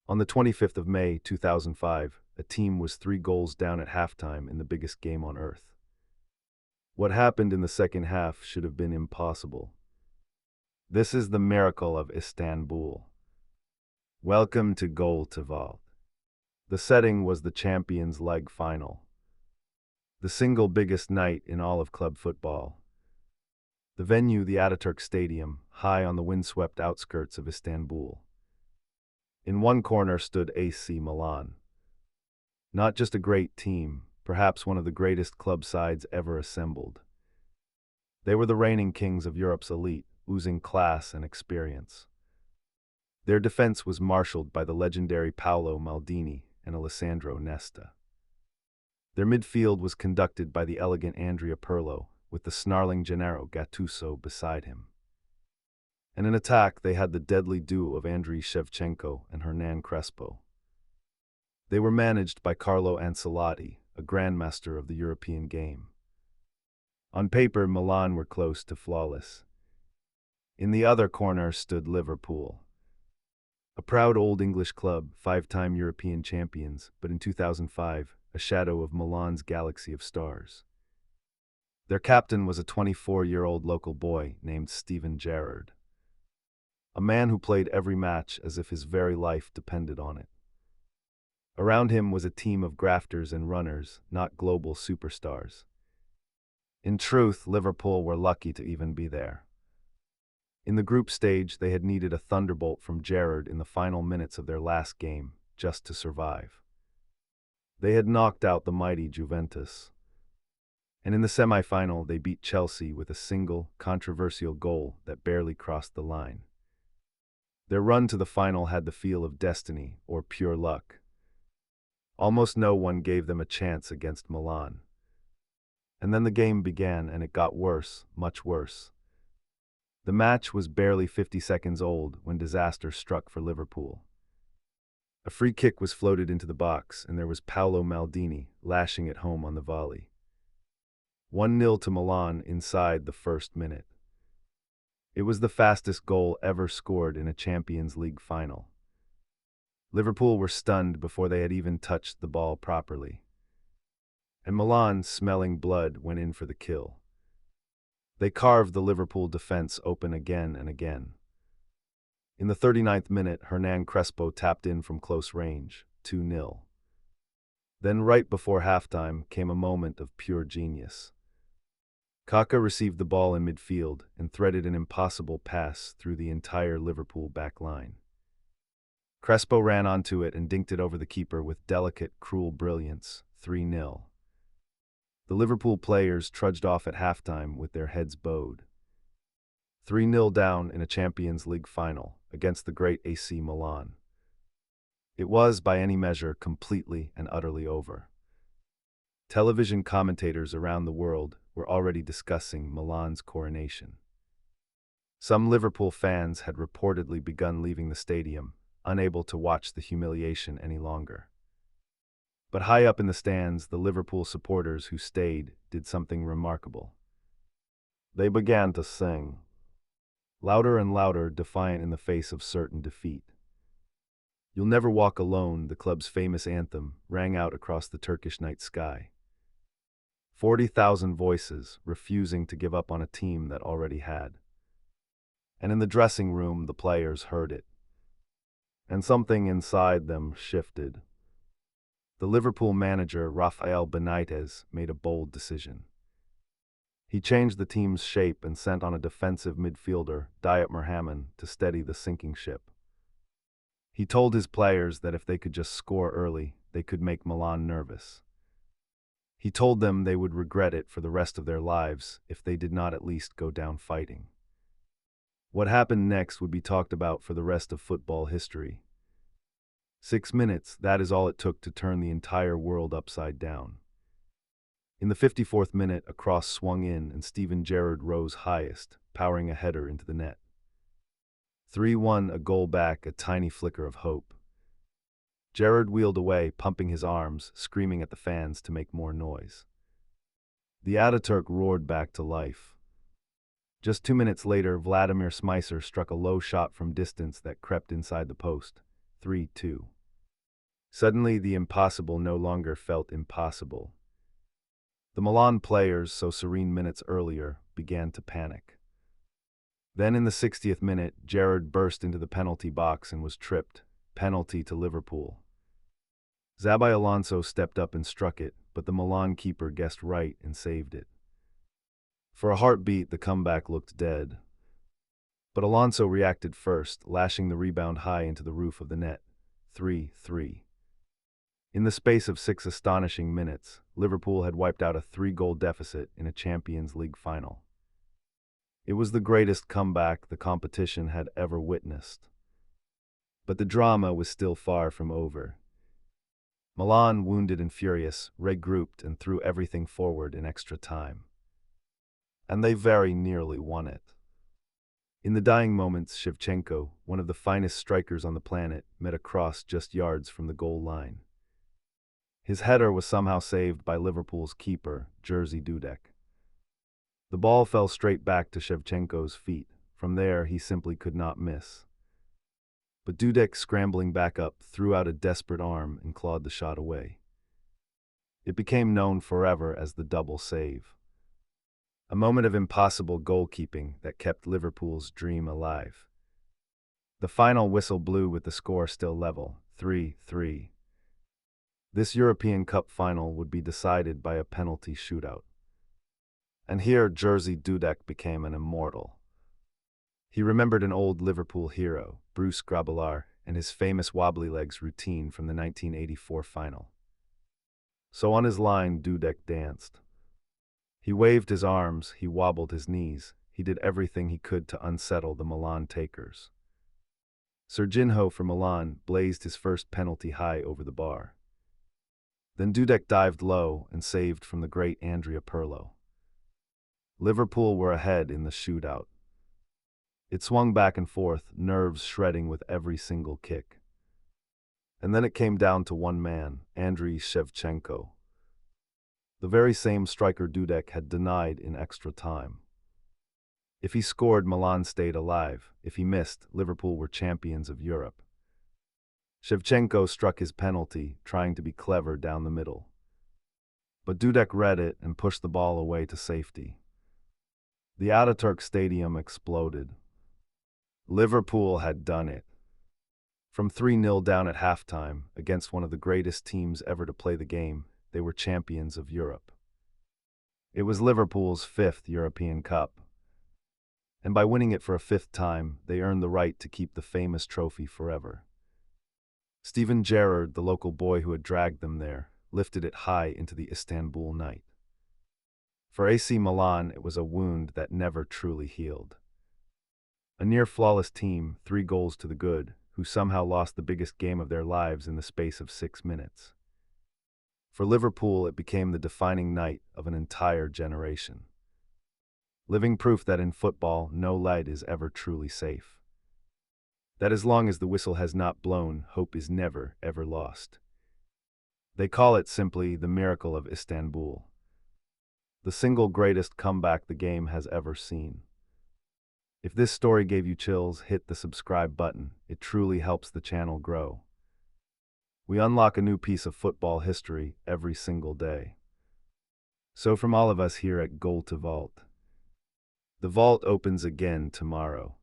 On the 25th of May, 2005, a team was 3 goals down at halftime in the biggest game on earth. What happened in the second half should have been impossible. This is the miracle of Istanbul. Welcome to Gol Tival. The setting was the Champions League final. The single biggest night in all of club football. The venue, the Ataturk Stadium, high on the windswept outskirts of Istanbul. In one corner stood AC Milan. Not just a great team, perhaps one of the greatest club sides ever assembled. They were the reigning kings of Europe's elite, oozing class and experience. Their defense was marshaled by the legendary Paolo Maldini and Alessandro Nesta. Their midfield was conducted by the elegant Andrea Pirlo, with the snarling Gennaro Gattuso beside him. And in attack, they had the deadly duo of Andriy Shevchenko and Hernan Crespo. They were managed by Carlo Ancelotti, a grandmaster of the European game. On paper, Milan were close to flawless. In the other corner stood Liverpool. A proud old English club, 5-time European champions, but in 2005, a shadow of Milan's galaxy of stars. Their captain was a 24-year-old local boy named Steven Gerrard. A man who played every match as if his very life depended on it. Around him was a team of grafters and runners, not global superstars. In truth, Liverpool were lucky to even be there. In the group stage, they had needed a thunderbolt from Gerrard in the final minutes of their last game, just to survive. They had knocked out the mighty Juventus. And in the semi-final, they beat Chelsea with a single, controversial goal that barely crossed the line. Their run to the final had the feel of destiny or pure luck. Almost no one gave them a chance against Milan. And then the game began, and it got worse, much worse. The match was barely 50 seconds old when disaster struck for Liverpool. A free kick was floated into the box, and there was Paolo Maldini lashing it home on the volley. 1-0 to Milan inside the first minute. It was the fastest goal ever scored in a Champions League final. Liverpool were stunned before they had even touched the ball properly. And Milan, smelling blood, went in for the kill. They carved the Liverpool defense open again and again. In the 39th minute, Hernan Crespo tapped in from close range, 2-0. Then right before halftime came a moment of pure genius. Kaká received the ball in midfield and threaded an impossible pass through the entire Liverpool back line. Crespo ran onto it and dinked it over the keeper with delicate, cruel brilliance, 3-0. The Liverpool players trudged off at halftime with their heads bowed. 3-0 down in a Champions League final against the great AC Milan. It was, by any measure, completely and utterly over. Television commentators around the world were already discussing Milan's coronation. Some Liverpool fans had reportedly begun leaving the stadium, unable to watch the humiliation any longer. But high up in the stands, the Liverpool supporters who stayed did something remarkable. They began to sing. Louder and louder, defiant in the face of certain defeat. "You'll Never Walk Alone," the club's famous anthem, rang out across the Turkish night sky. 40,000 voices refusing to give up on a team that already had. And in the dressing room, the players heard it. And something inside them shifted. The Liverpool manager, Rafael Benitez, made a bold decision. He changed the team's shape and sent on a defensive midfielder, Diop Merhaman, to steady the sinking ship. He told his players that if they could just score early, they could make Milan nervous. He told them they would regret it for the rest of their lives if they did not at least go down fighting. What happened next would be talked about for the rest of football history. 6 minutes, that is all it took to turn the entire world upside down. In the 54th minute, a cross swung in and Steven Gerrard rose highest, powering a header into the net. 3-1, a goal back, a tiny flicker of hope. Gerrard wheeled away, pumping his arms, screaming at the fans to make more noise. The Ataturk roared back to life. Just 2 minutes later, Vladimir Smicer struck a low shot from distance that crept inside the post. 3-2. Suddenly, the impossible no longer felt impossible. The Milan players, so serene minutes earlier, began to panic. Then in the 60th minute, Gerrard burst into the penalty box and was tripped. Penalty to Liverpool. Xabi Alonso stepped up and struck it, but the Milan keeper guessed right and saved it. For a heartbeat, the comeback looked dead. But Alonso reacted first, lashing the rebound high into the roof of the net. 3-3. In the space of 6 astonishing minutes, Liverpool had wiped out a 3-goal deficit in a Champions League final. It was the greatest comeback the competition had ever witnessed. But the drama was still far from over. Milan, wounded and furious, regrouped and threw everything forward in extra time. And they very nearly won it. In the dying moments, Shevchenko, one of the finest strikers on the planet, met a cross just yards from the goal line. His header was somehow saved by Liverpool's keeper, Jerzy Dudek. The ball fell straight back to Shevchenko's feet. From there, he simply could not miss. But Dudek, scrambling back up, threw out a desperate arm and clawed the shot away. It became known forever as the double save. A moment of impossible goalkeeping that kept Liverpool's dream alive. The final whistle blew with the score still level, 3-3. This European Cup final would be decided by a penalty shootout. And here Jerzy Dudek became an immortal. He remembered an old Liverpool hero, Bruce Grobbelaar, and his famous wobbly legs routine from the 1984 final. So on his line, Dudek danced. He waved his arms, he wobbled his knees, he did everything he could to unsettle the Milan takers. Serginho for Milan blazed his first penalty high over the bar. Then Dudek dived low and saved from the great Andrea Pirlo. Liverpool were ahead in the shootout. It swung back and forth, nerves shredding with every single kick. And then it came down to one man, Andriy Shevchenko. The very same striker Dudek had denied in extra time. If he scored, Milan stayed alive. If he missed, Liverpool were champions of Europe. Shevchenko struck his penalty, trying to be clever down the middle. But Dudek read it and pushed the ball away to safety. The Ataturk stadium exploded. Liverpool had done it. From 3-0 down at halftime, against one of the greatest teams ever to play the game, they were champions of Europe. It was Liverpool's 5th European Cup. And by winning it for a 5th time, they earned the right to keep the famous trophy forever. Steven Gerrard, the local boy who had dragged them there, lifted it high into the Istanbul night. For AC Milan, it was a wound that never truly healed. A near-flawless team, 3 goals to the good, who somehow lost the biggest game of their lives in the space of 6 minutes. For Liverpool, it became the defining night of an entire generation. Living proof that in football, no light is ever truly safe. That as long as the whistle has not blown, hope is never, ever lost. They call it simply the miracle of Istanbul. The single greatest comeback the game has ever seen. If this story gave you chills, hit the subscribe button. It truly helps the channel grow. We unlock a new piece of football history every single day. So from all of us here at Goal to Vault, the vault opens again tomorrow.